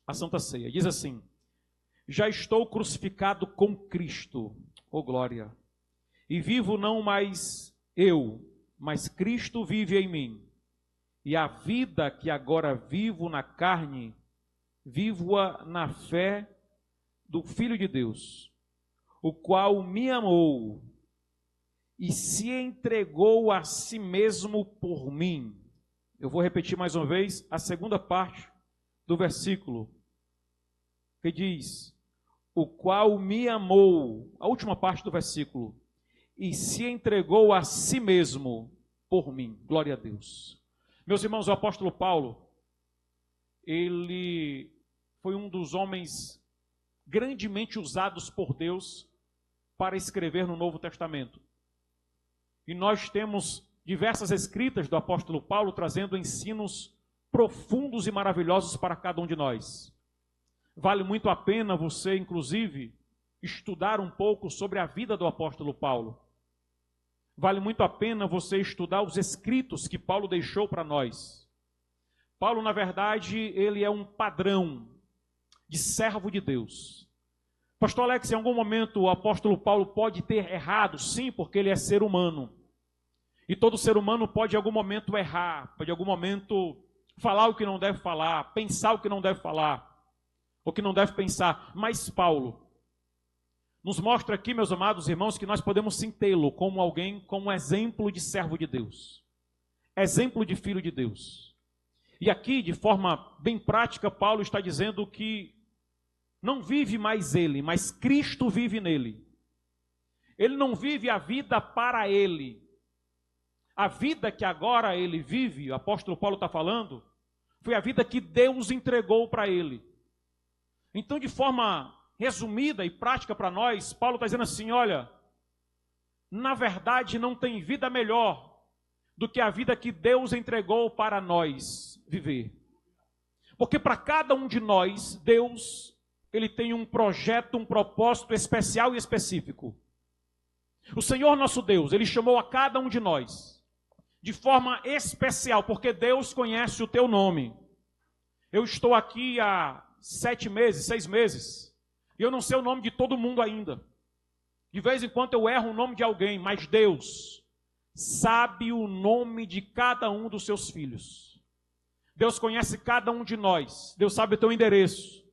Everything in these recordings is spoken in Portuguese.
a Santa Ceia. Diz assim: já estou crucificado com Cristo, ó glória, e vivo não mais eu, mas Cristo vive em mim. E a vida que agora vivo na carne, vivo-a na fé do Filho de Deus, o qual me amou e se entregou a si mesmo por mim. Eu vou repetir mais uma vez a segunda parte do versículo, que diz: o qual me amou, a última parte do versículo, e se entregou a si mesmo por mim. Glória a Deus. Meus irmãos, o apóstolo Paulo, ele foi um dos homens grandemente usados por Deus para escrever no Novo Testamento. E nós temos diversas escritas do apóstolo Paulo trazendo ensinos profundos e maravilhosos para cada um de nós. Vale muito a pena você, inclusive, estudar um pouco sobre a vida do apóstolo Paulo. Vale muito a pena você estudar os escritos que Paulo deixou para nós. Paulo, na verdade, ele é um padrão de servo de Deus. Pastor Alex, em algum momento o apóstolo Paulo pode ter errado? Sim, porque ele é ser humano. E todo ser humano pode em algum momento errar, pode em algum momento falar o que não deve falar, pensar o que não deve falar, o que não deve pensar. Mas Paulo nos mostra aqui, meus amados irmãos, que nós podemos sim tê-lo como alguém, como exemplo de servo de Deus, exemplo de filho de Deus. E aqui, de forma bem prática, Paulo está dizendo que não vive mais ele, mas Cristo vive nele. Ele não vive a vida para ele. A vida que agora ele vive, o apóstolo Paulo está falando, foi a vida que Deus entregou para ele. Então, de forma resumida e prática para nós, Paulo está dizendo assim: olha, na verdade não tem vida melhor do que a vida que Deus entregou para nós viver. Porque para cada um de nós, Deus, ele tem um projeto, um propósito especial e específico. O Senhor nosso Deus, ele chamou a cada um de nós de forma especial, porque Deus conhece o teu nome. Eu estou aqui há 7 meses, 6 meses, e eu não sei o nome de todo mundo ainda. De vez em quando eu erro o nome de alguém, mas Deus sabe o nome de cada um dos seus filhos. Deus conhece cada um de nós. Deus sabe o teu endereço.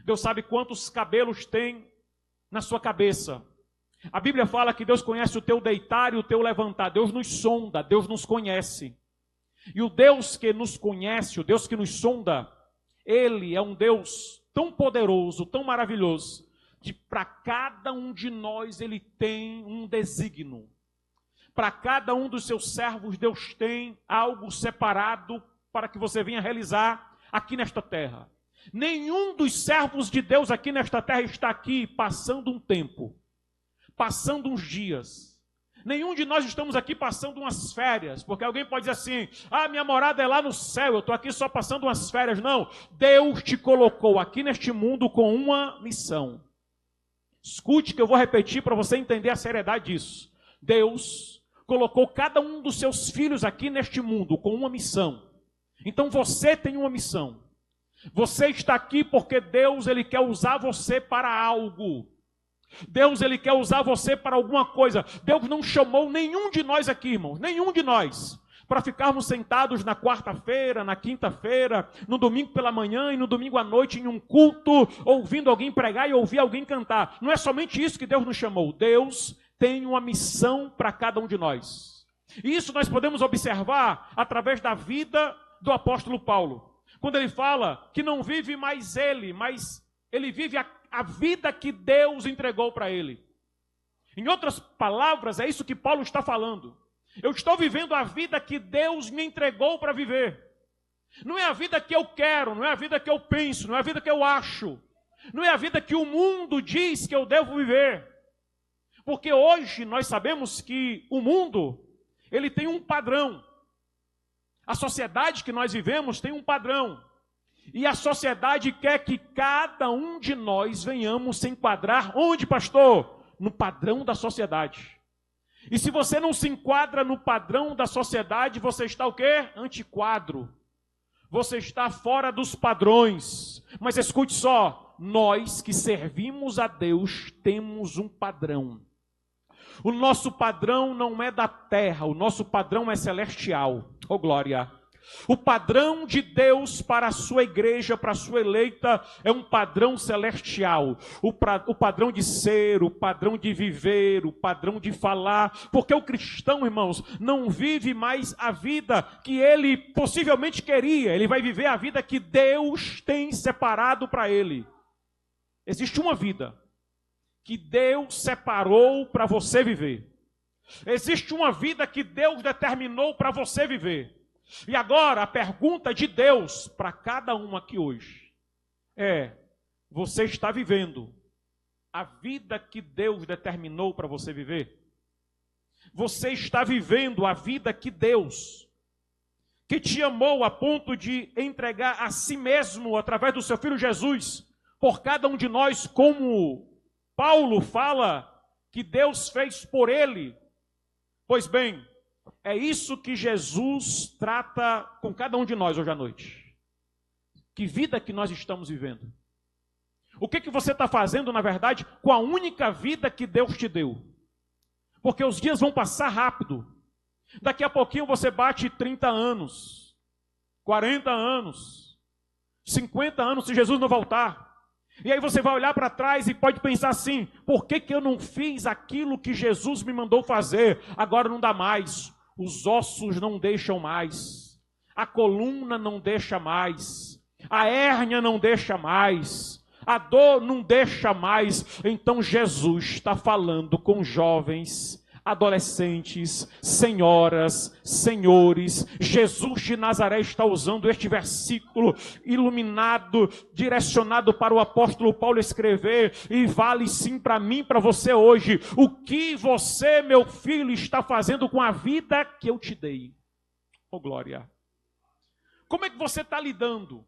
Deus sabe quantos cabelos tem na sua cabeça. A Bíblia fala que Deus conhece o teu deitar e o teu levantar. Deus nos sonda, Deus nos conhece. E o Deus que nos conhece, o Deus que nos sonda, Ele é um Deus tão poderoso, tão maravilhoso, que para cada um de nós Ele tem um desígnio. Para cada um dos seus servos, Deus tem algo separado para que você venha realizar aqui nesta terra. Nenhum dos servos de Deus aqui nesta terra está aqui passando um tempo, passando uns dias. Nenhum de nós estamos aqui passando umas férias, porque alguém pode dizer assim: ah, minha morada é lá no céu, eu estou aqui só passando umas férias. Não, Deus te colocou aqui neste mundo com uma missão. Escute que eu vou repetir para você entender a seriedade disso. Deus colocou cada um dos seus filhos aqui neste mundo com uma missão. Então você tem uma missão. Você está aqui porque Deus, Ele quer usar você para algo. Deus, Ele quer usar você para alguma coisa. Deus não chamou nenhum de nós aqui, irmãos, nenhum de nós, para ficarmos sentados na quarta-feira, na quinta-feira, no domingo pela manhã e no domingo à noite em um culto, ouvindo alguém pregar e ouvir alguém cantar. Não é somente isso que Deus nos chamou. Deus tem uma missão para cada um de nós. E isso nós podemos observar através da vida do apóstolo Paulo. Quando ele fala que não vive mais ele, mas ele vive a vida que Deus entregou para ele. Em outras palavras, é isso que Paulo está falando. Eu estou vivendo a vida que Deus me entregou para viver. Não é a vida que eu quero, não é a vida que eu penso, não é a vida que eu acho. Não é a vida que o mundo diz que eu devo viver. Porque hoje nós sabemos que o mundo, ele tem um padrão. A sociedade que nós vivemos tem um padrão. E a sociedade quer que cada um de nós venhamos se enquadrar onde, pastor? No padrão da sociedade. E se você não se enquadra no padrão da sociedade, você está o quê? Antiquadro. Você está fora dos padrões. Mas escute só, nós que servimos a Deus temos um padrão. O nosso padrão não é da terra, o nosso padrão é celestial. Oh glória! O padrão de Deus para a sua igreja, para a sua eleita, é um padrão celestial. O padrão de ser, o padrão de viver, o padrão de falar. Porque o cristão, irmãos, não vive mais a vida que ele possivelmente queria. Ele vai viver a vida que Deus tem separado para ele. Existe uma vida que Deus separou para você viver. Existe uma vida que Deus determinou para você viver. E agora a pergunta de Deus para cada um aqui hoje é: você está vivendo a vida que Deus determinou para você viver? Você está vivendo a vida que Deus, que te amou a ponto de entregar a si mesmo através do seu Filho Jesus, por cada um de nós, como Paulo fala que Deus fez por ele? Pois bem, é isso que Jesus trata com cada um de nós hoje à noite. Que vida que nós estamos vivendo? O que você está fazendo, na verdade, com a única vida que Deus te deu? Porque os dias vão passar rápido. Daqui a pouquinho você bate 30 anos, 40 anos, 50 anos, se Jesus não voltar. E aí você vai olhar para trás e pode pensar assim: por que eu não fiz aquilo que Jesus me mandou fazer? Agora não dá mais. Os ossos não deixam mais. A coluna não deixa mais. A hérnia não deixa mais. A dor não deixa mais. Então Jesus está falando com jovens, adolescentes, senhoras, senhores. Jesus de Nazaré está usando este versículo iluminado, direcionado para o apóstolo Paulo escrever, e vale sim para mim, para você hoje. O que você, meu filho, está fazendo com a vida que eu te dei? Oh glória! Como é que você está lidando?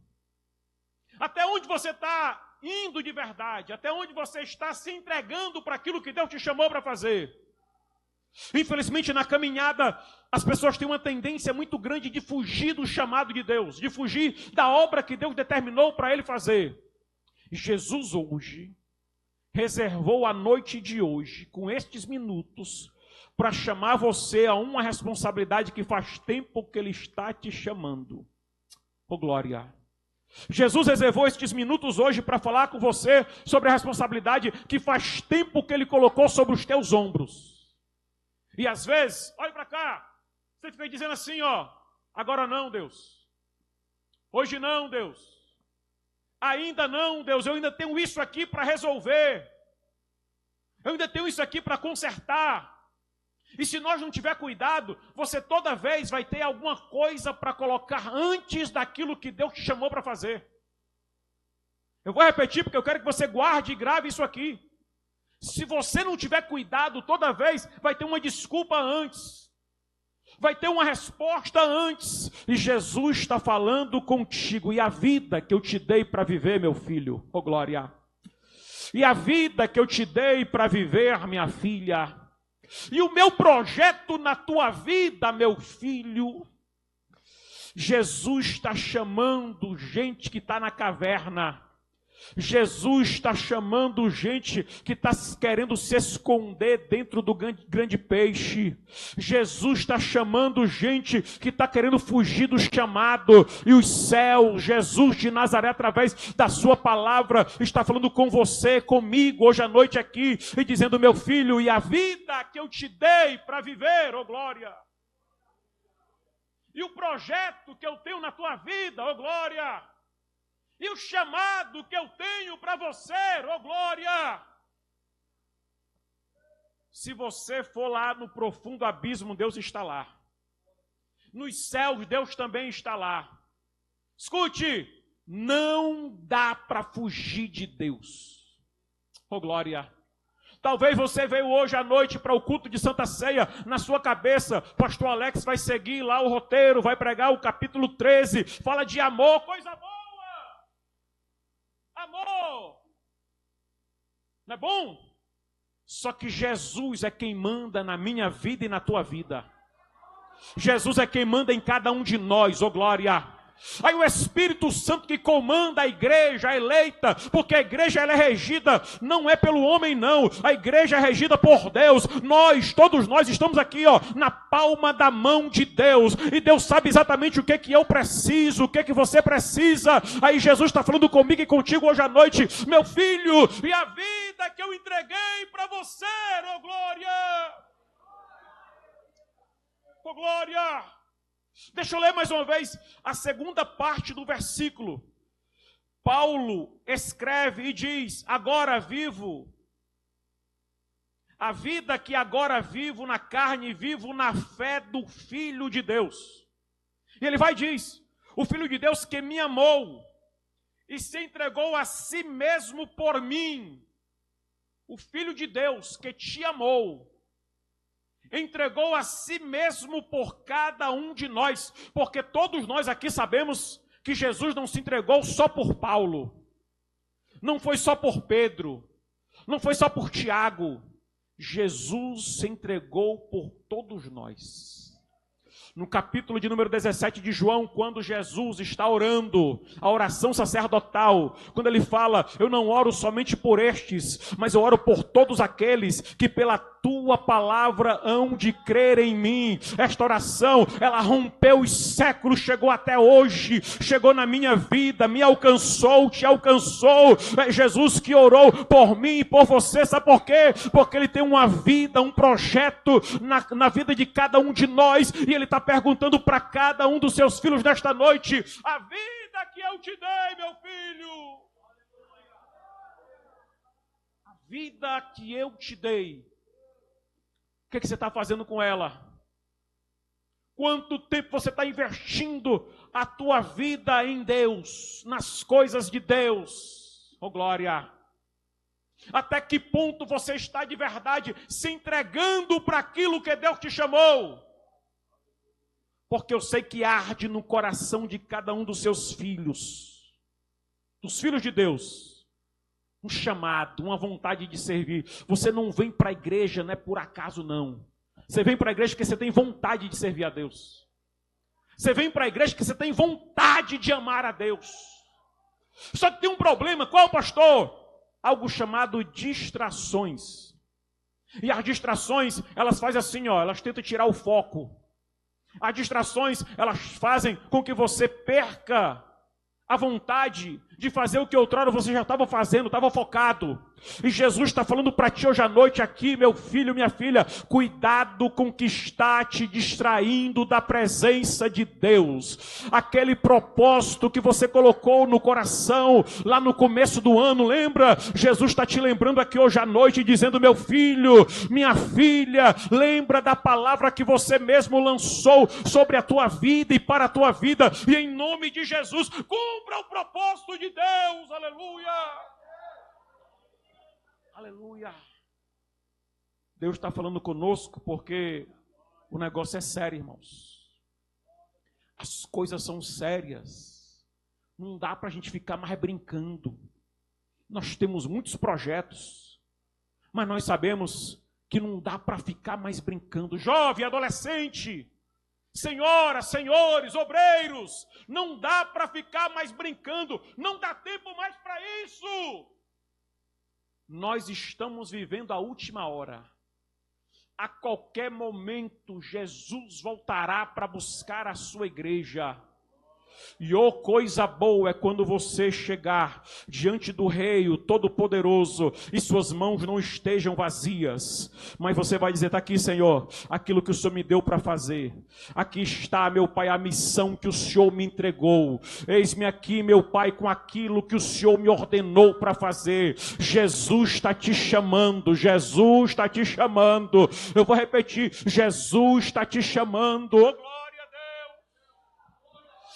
Até onde você está indo de verdade? Até onde você está se entregando para aquilo que Deus te chamou para fazer? Infelizmente, na caminhada, as pessoas têm uma tendência muito grande de fugir do chamado de Deus, de fugir da obra que Deus determinou para ele fazer. E Jesus hoje reservou a noite de hoje, com estes minutos, para chamar você a uma responsabilidade que faz tempo que ele está te chamando. Oh glória! Jesus reservou estes minutos hoje para falar com você sobre a responsabilidade que faz tempo que ele colocou sobre os teus ombros. E às vezes, olha para cá, você fica dizendo assim, ó: agora não, Deus. Hoje não, Deus. Ainda não, Deus. Eu ainda tenho isso aqui para resolver. Eu ainda tenho isso aqui para consertar. E se nós não tiver cuidado, você toda vez vai ter alguma coisa para colocar antes daquilo que Deus te chamou para fazer. Eu vou repetir porque eu quero que você guarde e grave isso aqui. Se você não tiver cuidado, toda vez vai ter uma desculpa antes. Vai ter uma resposta antes. E Jesus está falando contigo. E a vida que eu te dei para viver, meu filho, oh glória. E a vida que eu te dei para viver, minha filha. E o meu projeto na tua vida, meu filho. Jesus está chamando gente que está na caverna. Jesus está chamando gente que está querendo se esconder dentro do grande peixe. Jesus está chamando gente que está querendo fugir do chamado. E os céus, Jesus de Nazaré, através da sua palavra, está falando com você, comigo, hoje à noite aqui, e dizendo: meu filho, e a vida que eu te dei para viver, oh glória. E o projeto que eu tenho na tua vida, oh glória. E o chamado que eu tenho para você, oh glória! Se você for lá no profundo abismo, Deus está lá. Nos céus, Deus também está lá. Escute, não dá para fugir de Deus. Oh glória! Talvez você veio hoje à noite para o culto de Santa Ceia, na sua cabeça, pastor Alex vai seguir lá o roteiro, vai pregar o capítulo 13, fala de amor, coisa boa. Amor, não é bom? Só que Jesus é quem manda na minha vida e na tua vida. Jesus é quem manda em cada um de nós, oh glória. Aí o Espírito Santo que comanda a igreja eleita, porque a igreja ela é regida, não é pelo homem não, a igreja é regida por Deus. Todos nós estamos aqui na palma da mão de Deus, e Deus sabe exatamente o que eu preciso, o que você precisa. Aí Jesus está falando comigo e contigo hoje à noite: meu filho, e a vida que eu entreguei para você, oh glória, oh glória. Deixa eu ler mais uma vez a segunda parte do versículo. Paulo escreve e diz: agora vivo, a vida que agora vivo na carne, vivo na fé do Filho de Deus. E ele vai e diz: o Filho de Deus que me amou e se entregou a si mesmo por mim. O Filho de Deus que te amou, entregou a si mesmo por cada um de nós, porque todos nós aqui sabemos que Jesus não se entregou só por Paulo, não foi só por Pedro, não foi só por Tiago. Jesus se entregou por todos nós. No capítulo de número 17 de João, quando Jesus está orando, a oração sacerdotal, quando ele fala: eu não oro somente por estes, mas eu oro por todos aqueles que pela tua palavra hão de crer em mim. Esta oração, ela rompeu os séculos, chegou até hoje, chegou na minha vida, me alcançou, te alcançou. É Jesus que orou por mim e por você. Sabe por quê? Porque ele tem uma vida, um projeto na vida de cada um de nós, e ele está perguntando para cada um dos seus filhos nesta noite: a vida que eu te dei, meu filho, a vida que eu te dei, o que você está fazendo com ela? Quanto tempo você está investindo a tua vida em Deus, nas coisas de Deus? Oh glória! Até que ponto você está de verdade se entregando para aquilo que Deus te chamou? Porque eu sei que arde no coração de cada um dos seus filhos, dos filhos de Deus, um chamado, uma vontade de servir. Você não vem para a igreja, não é por acaso não. Você vem para a igreja porque você tem vontade de servir a Deus. Você vem para a igreja porque você tem vontade de amar a Deus. Só que tem um problema. Qual, pastor? Algo chamado distrações. E as distrações, elas fazem assim, elas tentam tirar o foco. As distrações, elas fazem com que você perca a vontade de fazer o que outrora você já estava fazendo, estava focado. E Jesus está falando para ti hoje à noite aqui, meu filho, minha filha: cuidado com o que está te distraindo da presença de Deus. Aquele propósito que você colocou no coração lá no começo do ano, lembra? Jesus está te lembrando aqui hoje à noite, dizendo: meu filho, minha filha, lembra da palavra que você mesmo lançou sobre a tua vida e para a tua vida, e em nome de Jesus, cumpra o propósito de Deus. Aleluia! Aleluia! Deus está falando conosco porque o negócio é sério, irmãos. As coisas são sérias. Não dá para a gente ficar mais brincando. Nós temos muitos projetos, mas nós sabemos que não dá para ficar mais brincando. Jovem, adolescente, senhora, senhores, obreiros, não dá para ficar mais brincando. Não dá tempo mais para isso. Nós estamos vivendo a última hora. A qualquer momento, Jesus voltará para buscar a sua igreja. E coisa boa é quando você chegar diante do Rei, o Todo-Poderoso, e suas mãos não estejam vazias, mas você vai dizer: está aqui, Senhor, aquilo que o Senhor me deu para fazer. Aqui está, meu Pai, a missão que o Senhor me entregou. Eis-me aqui, meu Pai, com aquilo que o Senhor me ordenou para fazer. Jesus está te chamando, Jesus está te chamando. Eu vou repetir: Jesus está te chamando. Oh,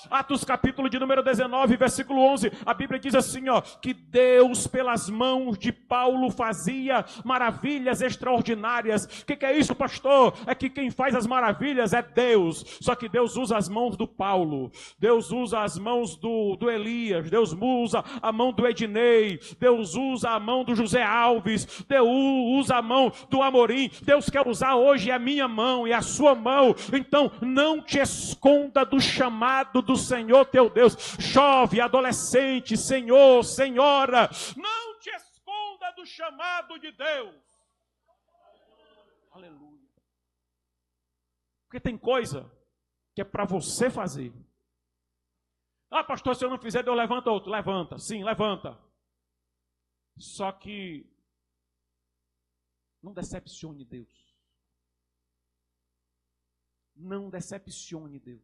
Atos capítulo de número 19, versículo 11, a Bíblia diz assim, que Deus pelas mãos de Paulo fazia maravilhas extraordinárias. O que é isso, pastor? É que quem faz as maravilhas é Deus. Só que Deus usa as mãos do Paulo, Deus usa as mãos do Elias, Deus usa a mão do Ednei, Deus usa a mão do José Alves, Deus usa a mão do Amorim. Deus quer usar hoje a minha mão e a sua mão. Então não te esconda do chamado do Senhor teu Deus. Jovem, adolescente, senhor, senhora, não te esconda do chamado de Deus. Aleluia. Porque tem coisa que é para você fazer. Ah, pastor, se eu não fizer, Deus levanta outro. Levanta, sim, levanta. Só que não decepcione Deus. Não decepcione Deus.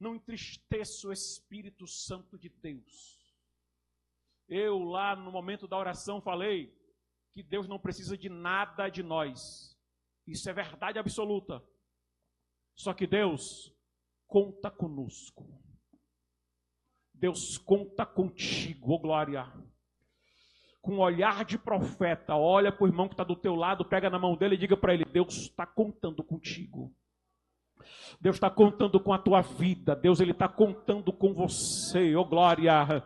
Não entristeça o Espírito Santo de Deus. Eu lá no momento da oração falei que Deus não precisa de nada de nós. Isso é verdade absoluta. Só que Deus conta conosco. Deus conta contigo, ô glória. Com um olhar de profeta, olha para o irmão que está do teu lado, pega na mão dele e diga para ele: Deus está contando contigo. Deus está contando com a tua vida. Deus, Ele está contando com você. Oh glória,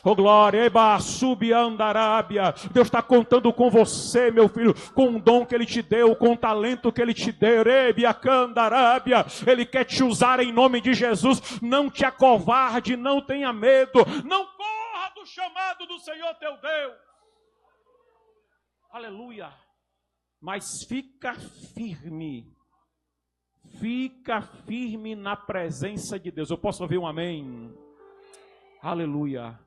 oh glória. Eba, subiandarábia. Deus está contando com você, meu filho, com o dom que Ele te deu, com o talento que Ele te deu. Ebiacandarábia. Ele quer te usar em nome de Jesus. Não te acovarde, não tenha medo. Não corra do chamado do Senhor teu Deus. Aleluia. Mas fica firme. Fica firme na presença de Deus. Eu posso ouvir um amém? Aleluia.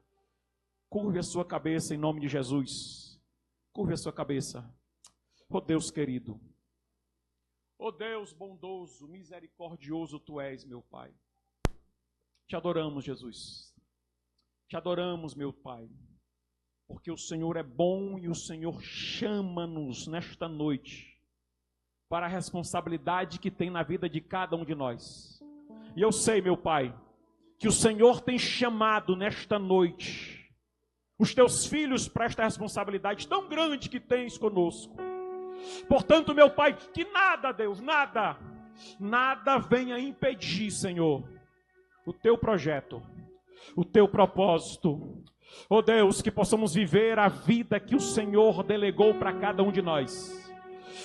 Curve a sua cabeça em nome de Jesus. Curve a sua cabeça. Oh Deus querido. Oh Deus bondoso, misericordioso tu és, meu Pai. Te adoramos, Jesus. Te adoramos, meu Pai. Porque o Senhor é bom e o Senhor chama-nos nesta noite para a responsabilidade que tem na vida de cada um de nós. E eu sei, meu Pai, que o Senhor tem chamado nesta noite os teus filhos para esta responsabilidade tão grande que tens conosco. Portanto, meu Pai, que nada, Deus, nada venha impedir, Senhor, o teu projeto, o teu propósito. Oh Deus, que possamos viver a vida que o Senhor delegou para cada um de nós.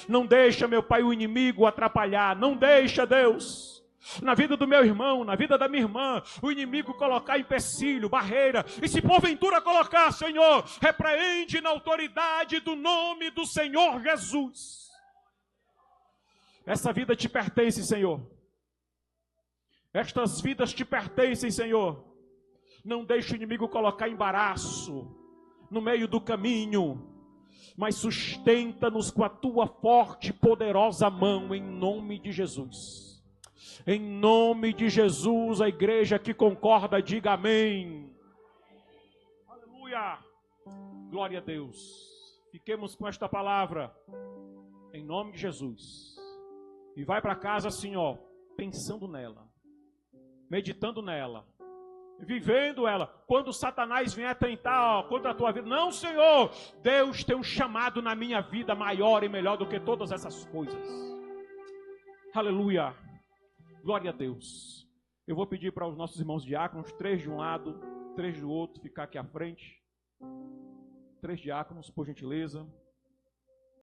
Não deixa, meu Pai, o inimigo atrapalhar. Não deixa, Deus, na vida do meu irmão, na vida da minha irmã, o inimigo colocar empecilho, barreira. E se porventura colocar, Senhor, repreende na autoridade do nome do Senhor Jesus. Essa vida te pertence, Senhor. Estas vidas te pertencem, Senhor. Não deixe o inimigo colocar embaraço no meio do caminho, mas sustenta-nos com a tua forte e poderosa mão, em nome de Jesus. Em nome de Jesus, a igreja que concorda, diga amém. Aleluia. Glória a Deus. Fiquemos com esta palavra, em nome de Jesus. E vai para casa assim, ó, pensando nela, meditando nela, vivendo ela. Quando Satanás vier tentar contra a tua vida, não, Senhor, Deus tem um chamado na minha vida maior e melhor do que todas essas coisas. Aleluia, glória a Deus. Eu vou pedir para os nossos irmãos diáconos, 3 de um lado, 3 do outro, ficar aqui à frente. 3 diáconos, por gentileza.